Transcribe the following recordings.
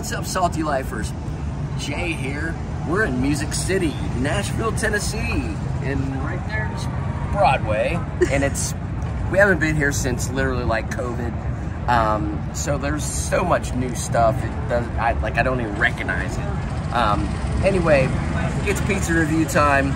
What's up, Salty Lifers? Jay here. We're in Music City, Nashville, Tennessee, and right there's Broadway. And we haven't been here since literally like COVID. So there's so much new stuff. I don't even recognize it. Anyway, it's pizza review time.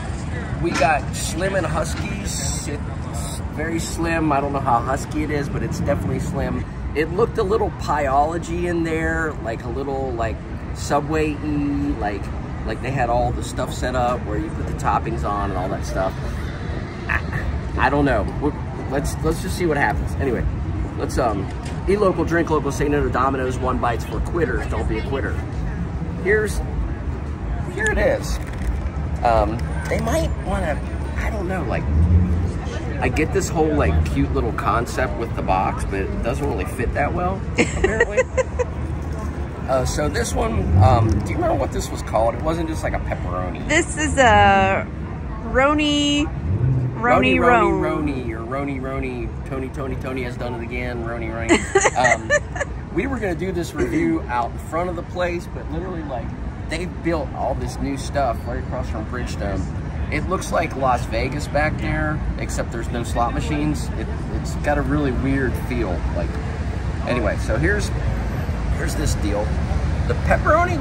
We got Slim and Huskies. It's very slim. I don't know how husky it is, but it's definitely slim. It looked a little Pieology in there, like a little like Subway-y, like they had all the stuff set up where you put the toppings on and all that stuff. I don't know. Let's just see what happens. Anyway, let's eat local, drink local, say no to Domino's. One bite's for quitters. Don't be a quitter. Here it is. They might want to, I don't know, like, I get this whole like cute little concept with the box, but it doesn't really fit that well, apparently. So this one, do you remember what this was called? It wasn't just like a pepperoni. This is a Roni, Tony has done it again, Roni. We were gonna do this review out in front of the place, but literally like they built all this new stuff right across from Bridgestone. It looks like Las Vegas back there, except there's no slot machines. It's got a really weird feel. Like, anyway, so here's this deal. The pepperoni,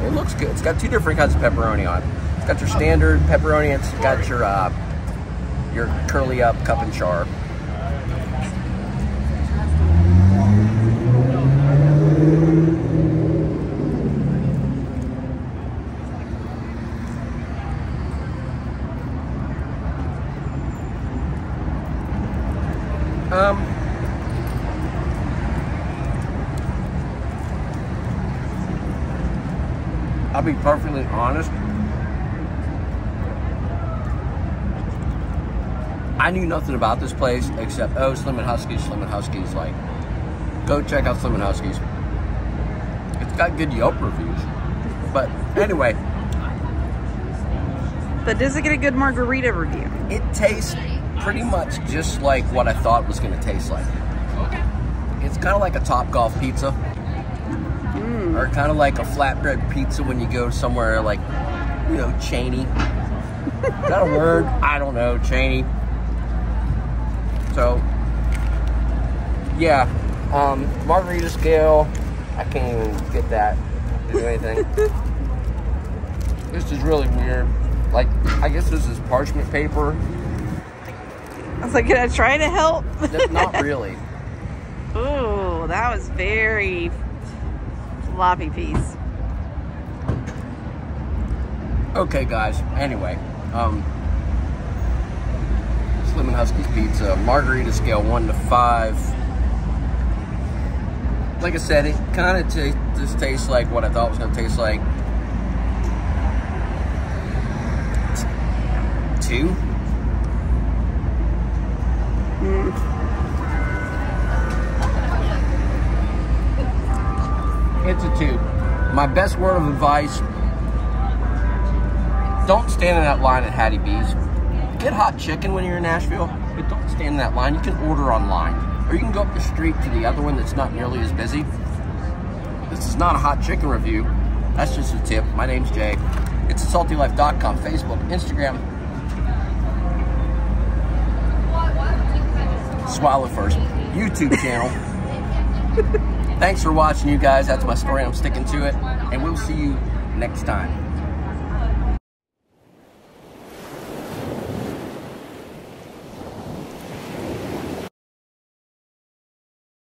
it looks good. It's got two different kinds of pepperoni on it. It's got your standard pepperoni. It's got your curly up cup and char. I'll be perfectly honest. I knew nothing about this place except, oh, Slim and Huskies, like, go check out Slim and Huskies. It's got good Yelp reviews. But anyway. But does it get a good margarita review? It tastes pretty much just like what I thought it was going to taste like. It's kind of like a Topgolf pizza. Or kind of like a flatbread pizza when you go somewhere like, you know, Cheney. Is that a word? I don't know, Cheney. So, yeah, margarita scale, I can't even get that to do anything. This is really weird. Like, I guess this is parchment paper. I was like, can I try to help? Not really. Ooh, that was very floppy piece. Okay, guys. Anyway, Slim and Huskies pizza, margarita scale 1 to 5. Like I said, it kind of just tastes like what I thought it was going to taste like. 2. It's a 2. My best word of advice, don't stand in that line at Hattie B's. Get hot chicken when you're in Nashville, but don't stand in that line. You can order online. Or you can go up the street to the other one that's not nearly as busy. This is not a hot chicken review. That's just a tip. My name's Jay. It's saltylife.com, Facebook, Instagram. Swallow first. YouTube channel. Thanks for watching, you guys. That's my story. I'm sticking to it. And we'll see you next time.